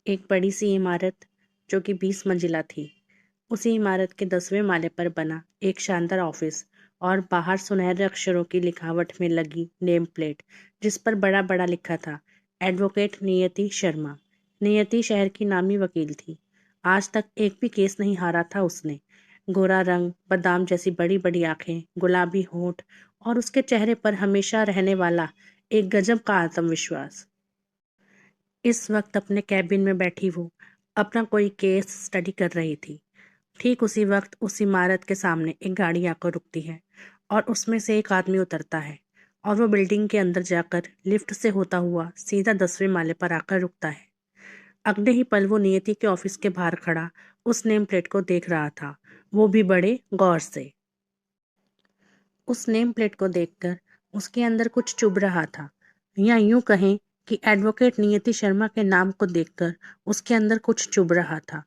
एक बड़ी सी इमारत जो कि 20 मंजिला थी। उसी इमारत के 10वें माले पर बना एक शानदार ऑफिस और बाहर सुनहरे अक्षरों की लिखावट में लगी नेम प्लेट जिस पर बड़ा बड़ा लिखा था एडवोकेट नियति शर्मा। नियति शहर की नामी वकील थी। आज तक एक भी केस नहीं हारा था उसने। गोरा रंग, बादाम जैसी बड़ी बड़ी आंखें, गुलाबी होंठ और उसके चेहरे पर हमेशा रहने वाला एक गजब का आत्मविश्वास। इस वक्त अपने कैबिन में बैठी वो अपना कोई केस स्टडी कर रही थी। ठीक उसी वक्त उस इमारत के सामने एक गाड़ी आकर रुकती है और उसमें से एक आदमी उतरता है और वो बिल्डिंग के अंदर जाकर लिफ्ट से होता हुआ सीधा 10वें माले पर आकर रुकता है। अगले ही पल वो नियति के ऑफिस के बाहर खड़ा उस नेम प्लेट को देख रहा था, वो भी बड़े गौर से। उस नेम प्लेट को देखकर उसके अंदर कुछ चुभ रहा था, या यूं कहें कि एडवोकेट नियति शर्मा के नाम को देखकर उसके अंदर कुछ चुभ रहा था।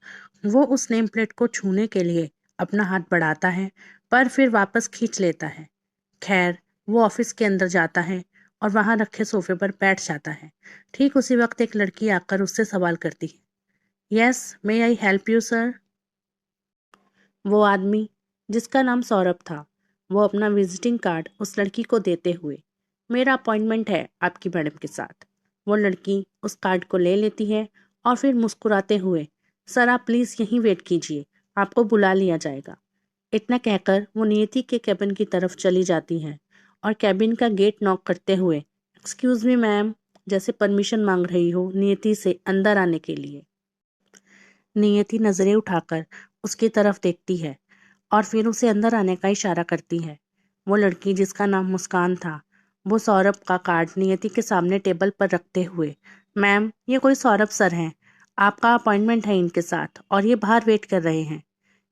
वो उस नेम प्लेट को छूने के लिए अपना हाथ बढ़ाता है पर फिर वापस खींच लेता है। खैर, वो ऑफिस के अंदर जाता है और वहां रखे सोफे पर बैठ जाता है। ठीक उसी वक्त एक लड़की आकर उससे सवाल करती है, yes, may I help you sir. वो आदमी, जिसका नाम सौरभ था, वो अपना विजिटिंग कार्ड उस लड़की को देते हुए, मेरा अपॉइंटमेंट है आपकी मैडम के साथ। वो लड़की उस कार्ड को ले लेती है और फिर मुस्कुराते हुए, सर आप प्लीज़ यहीं वेट कीजिए, आपको बुला लिया जाएगा। इतना कहकर वो नियति के कैबिन की तरफ चली जाती है और कैबिन का गेट नॉक करते हुए, एक्सक्यूज मी मैम, जैसे परमिशन मांग रही हो नियति से अंदर आने के लिए। नियति नजरें उठाकर उसकी तरफ देखती है और फिर उसे अंदर आने का इशारा करती है। वो लड़की, जिसका नाम मुस्कान था, वो सौरभ का कार्ड नियति के सामने टेबल पर रखते हुए, मैम ये कोई सौरभ सर हैं, आपका अपॉइंटमेंट है इनके साथ और ये बाहर वेट कर रहे हैं।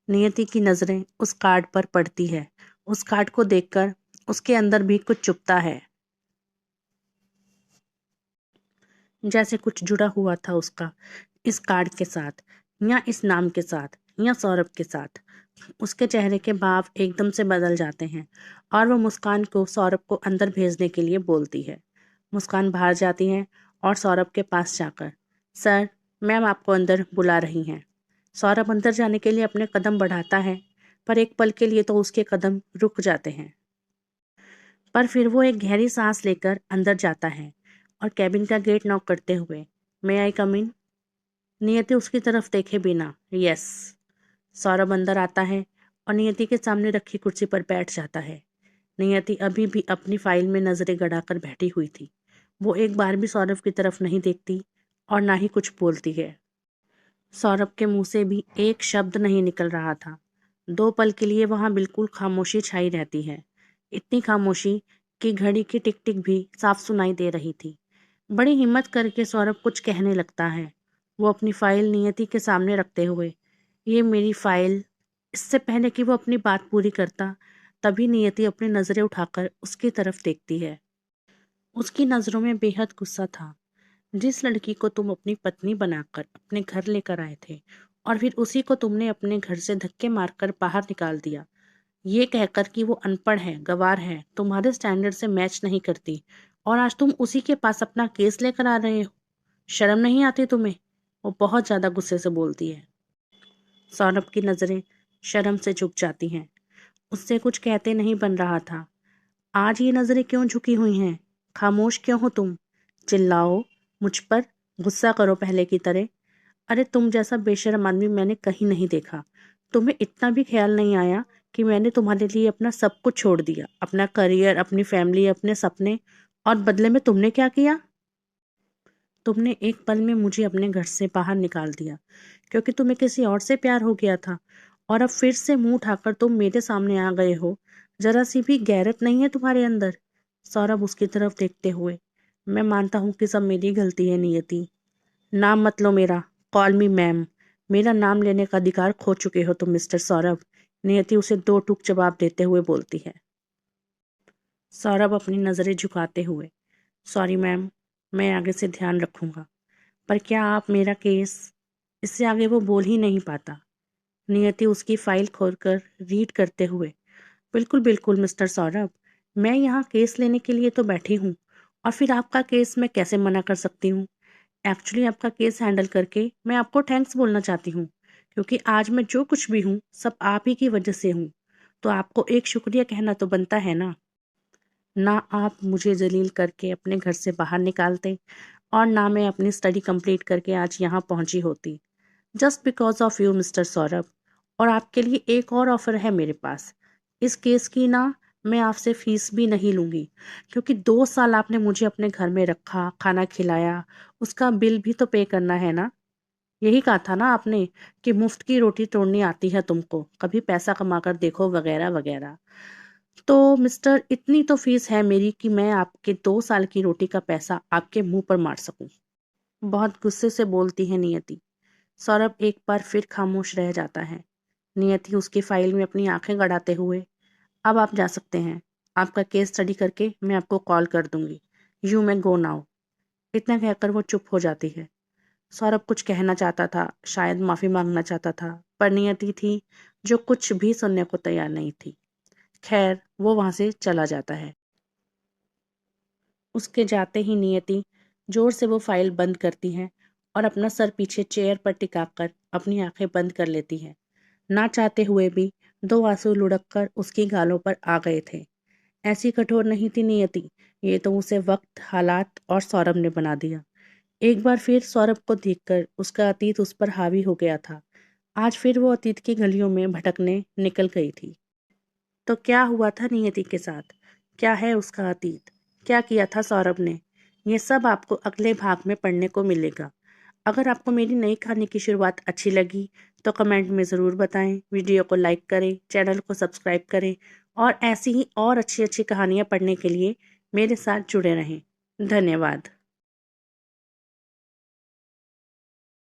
नियति की नजरें उस कार्ड पर पड़ती है। उस कार्ड को देखकर उसके अंदर भी कुछ चुभता है, जैसे कुछ जुड़ा हुआ था उसका इस कार्ड के साथ, या इस नाम के साथ, या सौरभ के साथ। उसके चेहरे के भाव एकदम से बदल जाते हैं और वो मुस्कान को सौरभ को अंदर भेजने के लिए बोलती है। मुस्कान बाहर जाती है और सौरभ के पास जाकर, सर, मैम आपको अंदर बुला रही हैं। सौरभ अंदर जाने के लिए अपने कदम बढ़ाता है पर एक पल के लिए तो उसके कदम रुक जाते हैं। पर फिर वो एक गहरी सांस लेकर अंदर जाता है और कैबिन का गेट नॉक करते हुए, मे आई कम इन। नियति उसकी तरफ देखे बिना, यस। सौरभ अंदर आता है और नियति के सामने रखी कुर्सी पर बैठ जाता है। नियति अभी भी अपनी फाइल में नजरें गड़ाकर बैठी हुई थी। वो एक बार भी सौरभ की तरफ नहीं देखती और ना ही कुछ बोलती है। सौरभ के मुंह से भी एक शब्द नहीं निकल रहा था। 2 पल के लिए वहां बिल्कुल खामोशी छाई रहती है। इतनी खामोशी कि घड़ी की टिक टिक भी साफ सुनाई दे रही थी। बड़ी हिम्मत करके सौरभ कुछ कहने लगता है। वो अपनी फाइल नियति के सामने रखते हुए, ये मेरी फाइल। इससे पहले कि वो अपनी बात पूरी करता, तभी नियति अपनी नजरें उठाकर उसकी तरफ देखती है। उसकी नजरों में बेहद गुस्सा था। जिस लड़की को तुम अपनी पत्नी बनाकर अपने घर लेकर आए थे और फिर उसी को तुमने अपने घर से धक्के मारकर बाहर निकाल दिया, ये कहकर कि वो अनपढ़ है, गंवार है, तुम्हारे स्टैंडर्ड से मैच नहीं करती, और आज तुम उसी के पास अपना केस लेकर आ रहे हो। शर्म नहीं आती तुम्हें? वो बहुत ज्यादा गुस्से से बोलती है। सौरभ की नजरें शर्म से झुक जाती हैं। उससे कुछ कहते नहीं बन रहा था। आज ये नजरें क्यों झुकी हुई हैं? खामोश क्यों हो तुम? चिल्लाओ मुझ पर, गुस्सा करो पहले की तरह। अरे तुम जैसा बेशर्म आदमी मैंने कहीं नहीं देखा। तुम्हें इतना भी ख्याल नहीं आया कि मैंने तुम्हारे लिए अपना सब कुछ छोड़ दिया, अपना करियर, अपनी फैमिली, अपने सपने, और बदले में तुमने क्या किया? तुमने एक पल में मुझे अपने घर से बाहर निकाल दिया क्योंकि तुम्हें किसी और से प्यार हो गया था, और अब फिर से मुंह उठाकर तुम मेरे सामने आ गए हो। जरा सी भी गैरत नहीं है तुम्हारे अंदर? सौरभ उसकी तरफ देखते हुए, मैं मानता हूँ कि सब मेरी गलती है नियति। नाम मत लो मेरा, कॉल मी मैम। मेरा नाम लेने का अधिकार खो चुके हो तुम मिस्टर सौरभ। नियति उसे 2 टूक जवाब देते हुए बोलती है। सौरभ अपनी नजरें झुकाते हुए, सॉरी मैम, मैं आगे से ध्यान रखूंगा। पर क्या आप मेरा केस? इससे आगे वो बोल ही नहीं पाता। नियति उसकी फाइल खोलकर रीड करते हुए, बिल्कुल बिल्कुल मिस्टर सौरभ, मैं यहाँ केस लेने के लिए तो बैठी हूँ, और फिर आपका केस मैं कैसे मना कर सकती हूँ? एक्चुअली आपका केस हैंडल करके मैं आपको थैंक्स बोलना चाहती हूँ, क्योंकि आज मैं जो कुछ भी हूँ सब आप ही की वजह से हूँ। तो आपको एक शुक्रिया कहना तो बनता है ना। ना आप मुझे जलील करके अपने घर से बाहर निकालते और ना मैं अपनी स्टडी कंप्लीट करके आज यहाँ पहुँची होती। Just because of you mister Saurabh. और आपके लिए एक और ऑफर है मेरे पास। इस केस की ना मैं आपसे फीस भी नहीं लूँगी, क्योंकि 2 साल आपने मुझे अपने घर में रखा, खाना खिलाया, उसका बिल भी तो पे करना है ना। यही कहा था ना आपने कि मुफ्त की रोटी तोड़नी आती है तुमको, कभी पैसा कमा कर देखो वगैरह वगैरह। तो मिस्टर, इतनी तो फीस है मेरी कि मैं आपके 2 साल की रोटी का पैसा आपके मुंह पर मार सकूं। बहुत गुस्से से बोलती है नियति। सौरभ एक बार फिर खामोश रह जाता है। नियति उसकी फाइल में अपनी आंखें गड़ाते हुए, अब आप जा सकते हैं। आपका केस स्टडी करके मैं आपको कॉल कर दूंगी। You may go now. इतना कहकर वो चुप हो जाती है। सौरभ कुछ कहना चाहता था, शायद माफी मांगना चाहता था, पर नियति थी जो कुछ भी सुनने को तैयार नहीं थी। खैर, वो वहां से चला जाता है। उसके जाते ही नियति जोर से वो फाइल बंद करती है और अपना सर पीछे चेयर पर टिकाकर अपनी आंखें बंद कर लेती है। ना चाहते हुए भी 2 आंसू लुढ़क कर उसकी गालों पर आ गए थे। ऐसी कठोर नहीं थी नियति, ये तो उसे वक्त, हालात और सौरभ ने बना दिया। एक बार फिर सौरभ को देखकर उसका अतीत उस पर हावी हो गया था। आज फिर वो अतीत की गलियों में भटकने निकल गई थी। तो क्या हुआ था नियति के साथ? क्या है उसका अतीत? क्या किया था सौरभ ने? ये सब आपको अगले भाग में पढ़ने को मिलेगा। अगर आपको मेरी नई कहानी की शुरुआत अच्छी लगी तो कमेंट में ज़रूर बताएं, वीडियो को लाइक करें, चैनल को सब्सक्राइब करें और ऐसी ही और अच्छी अच्छी कहानियाँ पढ़ने के लिए मेरे साथ जुड़े रहें। धन्यवाद।